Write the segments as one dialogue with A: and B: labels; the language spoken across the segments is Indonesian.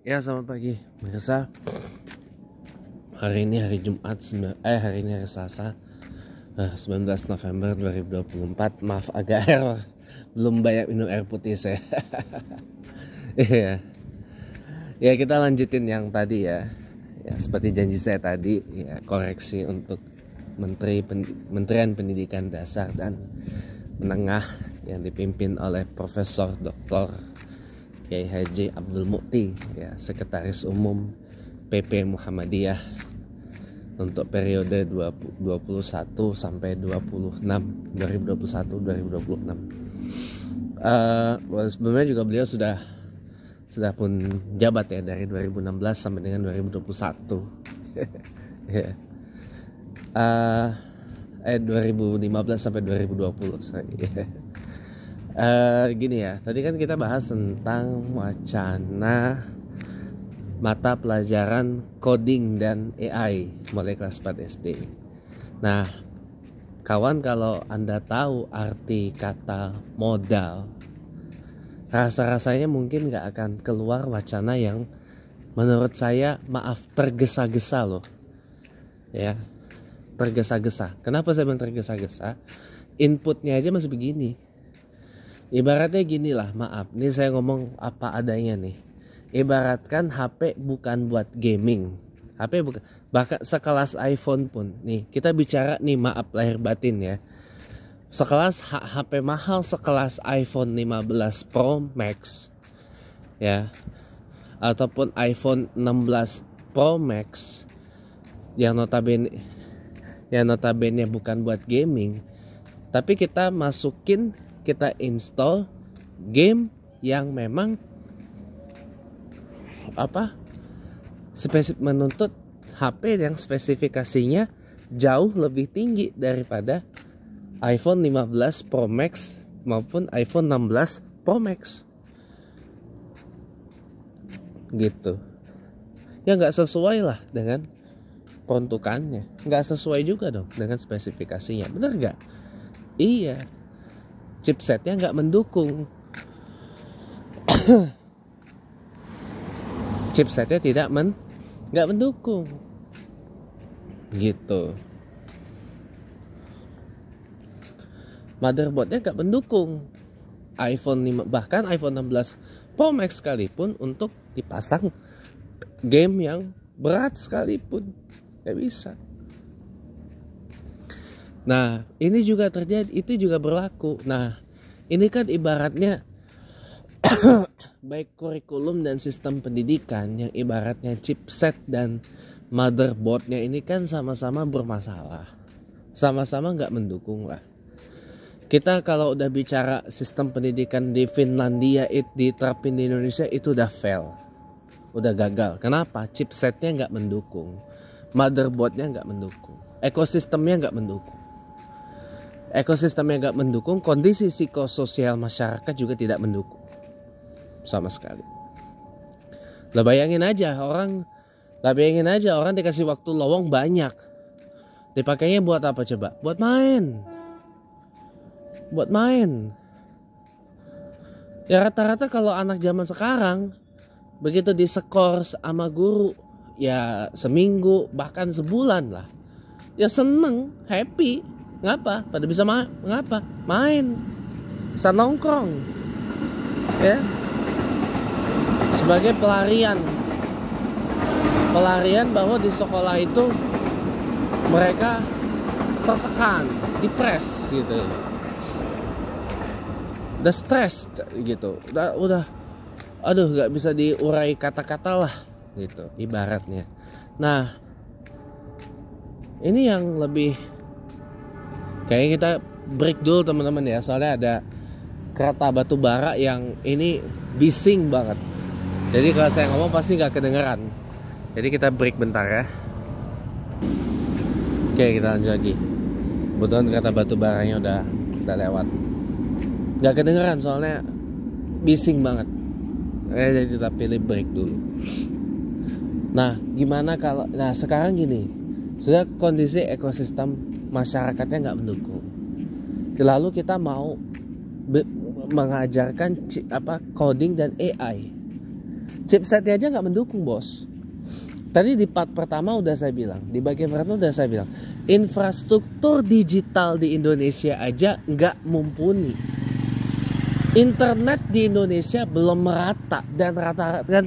A: Ya, selamat pagi pemirsa. Hari ini hari Jumat, hari ini hari Selasa, 19 November 2024. Maaf agak error, belum banyak minum air putih saya. Iya. Ya, kita lanjutin yang tadi ya. Ya, seperti janji saya tadi, ya, koreksi untuk Menterian Pendidikan Dasar dan Menengah yang dipimpin oleh Profesor Dr. Kiai Haji Abdul Mukti, ya, Sekretaris Umum PP Muhammadiyah untuk periode 2021 sampai 2021-2026. Sebelumnya juga beliau sudah pun jabat ya dari 2016 sampai dengan 2021. Ya. 2015 sampai 2020. Gini ya, tadi kan kita bahas tentang wacana mata pelajaran coding dan AI mulai kelas 4 SD. Nah, kawan, kalau Anda tahu arti kata modal, rasa-rasanya mungkin gak akan keluar wacana yang menurut saya, maaf, tergesa-gesa loh. Ya, tergesa-gesa. Kenapa saya bilang tergesa-gesa? Inputnya aja masih begini. Ibaratnya gini lah, maaf, ini saya ngomong apa adanya nih. Ibaratkan HP bukan buat gaming. HP bukan, bahkan sekelas iPhone pun. Nih, kita bicara nih, maaf lahir batin ya. Sekelas HP mahal sekelas iPhone 15 Pro Max ya, ataupun iPhone 16 Pro Max yang notabene bukan buat gaming, tapi kita install game yang memang menuntut HP yang spesifikasinya jauh lebih tinggi daripada iPhone 15 Pro Max maupun iPhone 16 Pro Max gitu. Ya nggak sesuai lah dengan peruntukannya, nggak sesuai juga dong dengan spesifikasinya, benar nggak? Iya, chipsetnya nggak mendukung. Chipsetnya nggak mendukung gitu. Motherboardnya nggak mendukung iPhone 5, bahkan iPhone 16 Pro Max sekalipun untuk dipasang game yang berat sekalipun nggak bisa. Nah, ini juga terjadi, itu juga berlaku. Nah, ini kan ibaratnya baik kurikulum dan sistem pendidikan yang ibaratnya chipset dan motherboardnya ini kan sama-sama bermasalah, sama-sama nggak mendukung lah. Kita kalau udah bicara sistem pendidikan di Finlandia diterapin di Indonesia itu udah fail, udah gagal. Kenapa? Chipsetnya nggak mendukung, motherboardnya nggak mendukung, ekosistemnya nggak mendukung. Ekosistemnya nggak mendukung, kondisi psikososial masyarakat juga tidak mendukung sama sekali. Lah bayangin aja orang dikasih waktu lowong banyak, dipakainya buat apa coba? Buat main. Ya rata-rata kalau anak zaman sekarang begitu diskor sama guru, ya seminggu bahkan sebulan lah, ya seneng, happy. Ngapa? Pada bisa ngapa? Main, bisa nongkrong, ya, sebagai pelarian bahwa di sekolah itu mereka tertekan, depres gitu, udah stres gitu, udah aduh nggak bisa diurai kata-kata lah gitu ibaratnya. Nah, ini yang lebih kayaknya kita break dulu teman-teman ya, soalnya ada kereta batu bara yang ini bising banget. Jadi kalau saya ngomong pasti nggak kedengeran. Jadi kita break bentar ya. Oke, kita lanjut lagi. Kebetulan kereta batu baranya udah lewat. Nggak kedengeran soalnya bising banget. Jadi kita pilih break dulu. Nah, gimana kalau sekarang gini, sudah kondisi ekosistem masyarakatnya nggak mendukung. Lalu kita mau mengajarkan coding dan AI. Chipsetnya aja nggak mendukung, bos. Tadi di part pertama udah saya bilang, di bagian pertama udah saya bilang, infrastruktur digital di Indonesia aja nggak mumpuni. Internet di Indonesia belum merata, dan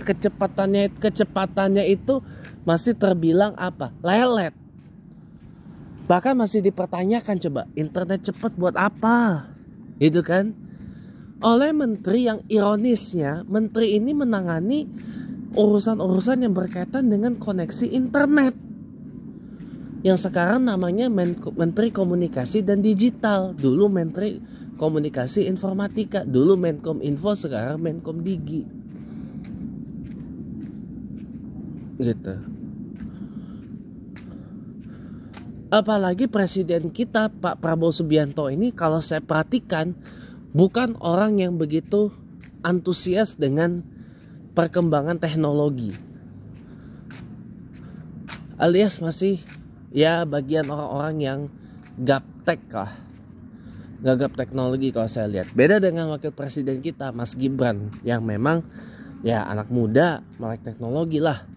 A: kecepatannya itu masih terbilang lelet. Bahkan masih dipertanyakan, coba internet cepat buat apa? Itu kan? Oleh menteri yang ironisnya, menteri ini menangani urusan-urusan yang berkaitan dengan koneksi internet. Yang sekarang namanya Menteri Komunikasi dan Digital. Dulu Menteri Komunikasi Informatika, dulu Menkom Info, sekarang Menkom Digi. Gitu. Apalagi presiden kita Pak Prabowo Subianto ini, kalau saya perhatikan, bukan orang yang begitu antusias dengan perkembangan teknologi. Alias masih ya bagian orang-orang yang gaptek lah. Gagap teknologi kalau saya lihat. Beda dengan wakil presiden kita Mas Gibran, yang memang ya anak muda melek teknologi lah.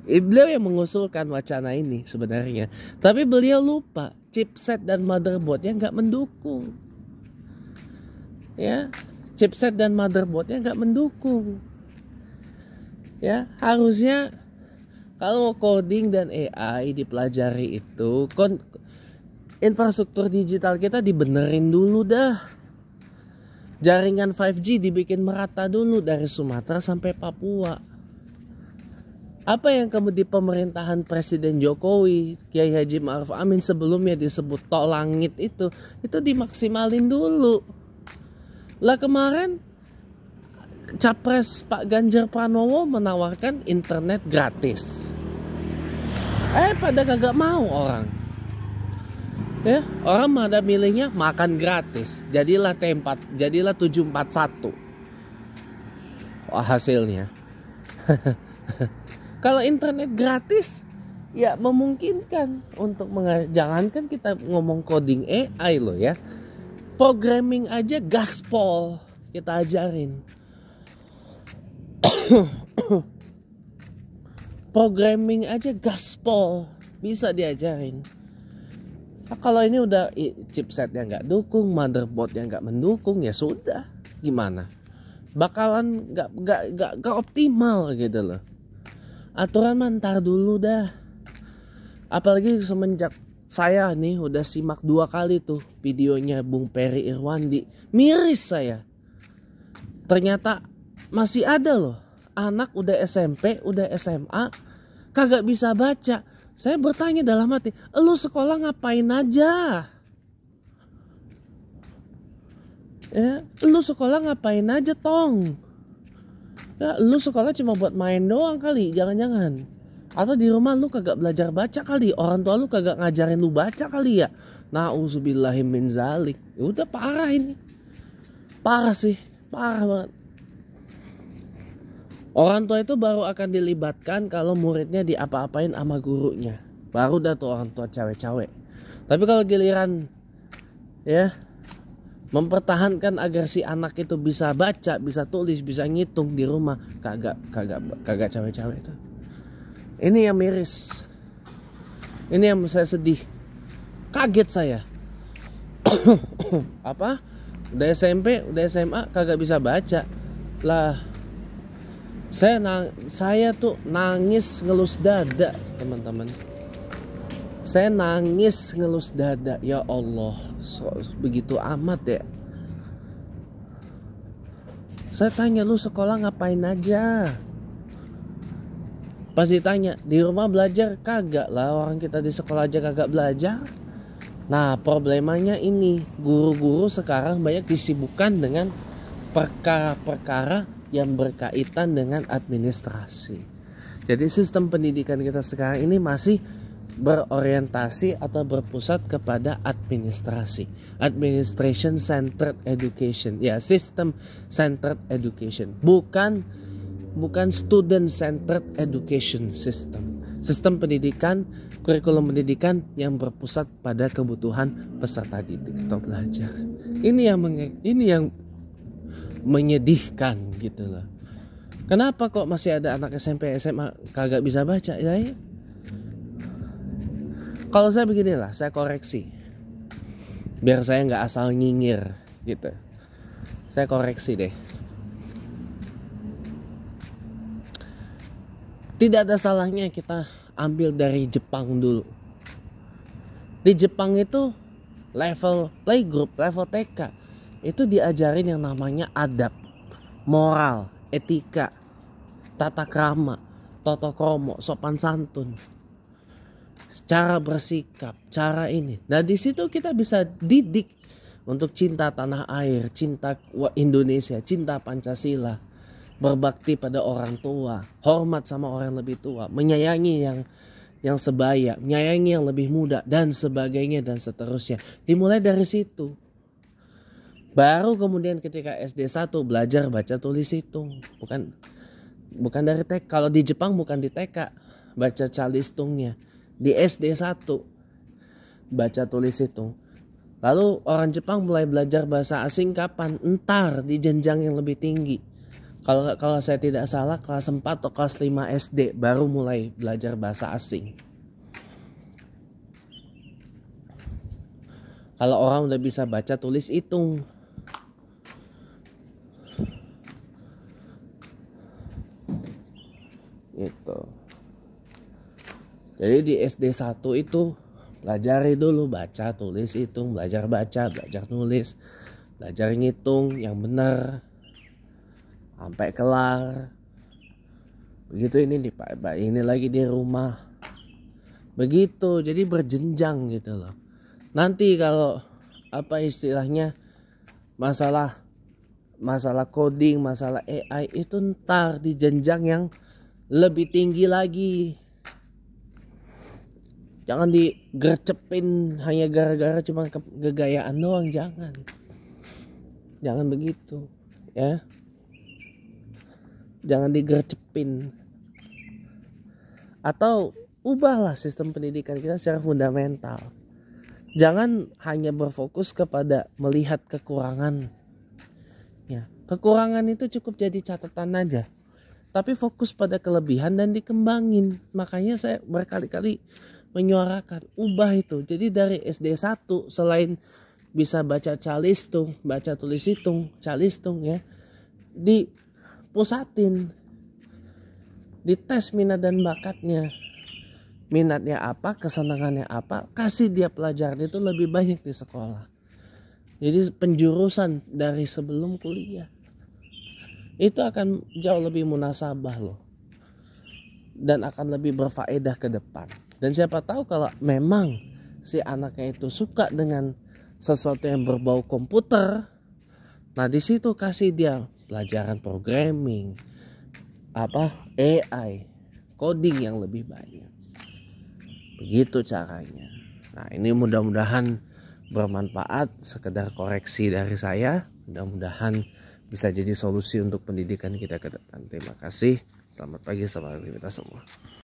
A: Beliau yang mengusulkan wacana ini sebenarnya. Tapi beliau lupa chipset dan motherboardnya nggak mendukung. Ya, chipset dan motherboardnya nggak mendukung. Ya, harusnya kalau mau coding dan AI dipelajari itu, infrastruktur digital kita dibenerin dulu dah. Jaringan 5G dibikin merata dulu dari Sumatera sampai Papua. Apa yang kamu di pemerintahan Presiden Jokowi, Kiai Haji Ma'ruf Amin sebelumnya disebut tol langit itu dimaksimalin dulu. Lah kemarin Capres Pak Ganjar Pranowo menawarkan internet gratis. Pada kagak mau orang. Ya, orang pada milihnya makan gratis. Jadilah T4, jadilah 741. Wah, hasilnya. Kalau internet gratis ya memungkinkan untuk jangankan kita ngomong coding AI loh ya. Programming aja gaspol kita ajarin. Programming aja gaspol bisa diajarin. Nah, kalau ini udah chipsetnya nggak dukung, motherboardnya nggak mendukung, ya sudah, gimana? Bakalan nggak optimal gitu loh. Aturan mantar dulu dah. Apalagi semenjak saya nih udah simak 2 kali tuh videonya Bung Peri Irwandi, miris saya. Ternyata masih ada loh anak udah SMP, udah SMA, kagak bisa baca. Saya bertanya dalam hati, lu sekolah ngapain aja? Ya, lu sekolah ngapain aja tong? Ya, lu sekolah cuma buat main doang kali, jangan-jangan. Atau di rumah lu kagak belajar baca kali, orang tua lu kagak ngajarin lu baca kali ya. Nauzubillahi min zalik. Ya udah parah ini. Parah sih, parah banget. Orang tua itu baru akan dilibatkan kalau muridnya diapa-apain sama gurunya. Baru dah tuh orang tua cewek-cewek. Tapi kalau giliran ya mempertahankan agar si anak itu bisa baca, bisa tulis, bisa ngitung di rumah, kagak cewek-cewek itu. Ini yang miris. Ini yang saya sedih. Kaget saya. Apa? Udah SMP, udah SMA kagak bisa baca. Lah, saya tuh nangis ngelus dada, teman-teman. Saya nangis ngelus dada. Ya Allah, begitu amat ya. Saya tanya, lu sekolah ngapain aja? Pas ditanya, di rumah belajar? Kagak lah, orang kita di sekolah aja kagak belajar. Nah, problemanya ini, guru-guru sekarang banyak disibukkan dengan perkara-perkara yang berkaitan dengan administrasi. Jadi sistem pendidikan kita sekarang ini masih berorientasi atau berpusat kepada administrasi. Administration centered education. Ya, system centered education. Bukan student centered education system. Sistem pendidikan, kurikulum pendidikan yang berpusat pada kebutuhan peserta didik atau pelajar. Ini yang menyedihkan gitu loh. Kenapa kok masih ada anak SMP SMA kagak bisa baca ya? Kalau saya beginilah, saya koreksi biar saya nggak asal nyinyir gitu. Saya koreksi deh. Tidak ada salahnya kita ambil dari Jepang dulu. Di Jepang itu level playgroup, level TK itu diajarin yang namanya adab, moral, etika, tata krama, toto kromo, sopan santun, cara bersikap, cara ini. Nah di situ kita bisa didik untuk cinta tanah air, cinta Indonesia, cinta Pancasila, berbakti pada orang tua, hormat sama orang yang lebih tua, menyayangi yang sebaya, menyayangi yang lebih muda, dan sebagainya dan seterusnya. Dimulai dari situ. Baru kemudian ketika SD 1 belajar baca tulis hitung. Bukan dari TK. Kalau di Jepang bukan di TK baca calistungnya. Di SD 1 baca tulis hitung. Lalu orang Jepang mulai belajar bahasa asing kapan? Entar di jenjang yang lebih tinggi. Kalau saya tidak salah kelas 4 atau kelas 5 SD baru mulai belajar bahasa asing. Kalau orang udah bisa baca tulis hitung. Gitu. Jadi di SD 1 itu pelajari dulu baca tulis hitung, belajar baca, belajar nulis, belajar ngitung yang benar sampai kelar. Begitu ini lagi di rumah. Begitu, jadi berjenjang gitu loh. Nanti kalau apa istilahnya masalah coding, masalah AI itu ntar di jenjang yang lebih tinggi lagi. Jangan digercepin hanya gara-gara cuma kegayaan doang, jangan. Jangan begitu, ya. Jangan digercepin. Atau ubahlah sistem pendidikan kita secara fundamental. Jangan hanya berfokus kepada melihat kekurangan. Ya, kekurangan itu cukup jadi catatan aja. Tapi fokus pada kelebihan dan dikembangin. Makanya saya berkali-kali menyuarakan ubah itu. Jadi dari SD 1 selain bisa baca calistung, baca tulis hitung, calistung ya, dipusatin, dites minat dan bakatnya. Minatnya apa, kesenangannya apa, kasih dia pelajaran itu lebih banyak di sekolah. Jadi penjurusan dari sebelum kuliah itu akan jauh lebih munasabah loh. Dan akan lebih berfaedah ke depan. Dan siapa tahu kalau memang si anaknya itu suka dengan sesuatu yang berbau komputer, nah di situ kasih dia pelajaran programming, AI, coding yang lebih banyak. Begitu caranya. Nah ini mudah-mudahan bermanfaat, sekedar koreksi dari saya. Mudah-mudahan bisa jadi solusi untuk pendidikan kita ke depan. Terima kasih. Selamat pagi, selamat pagi kita semua.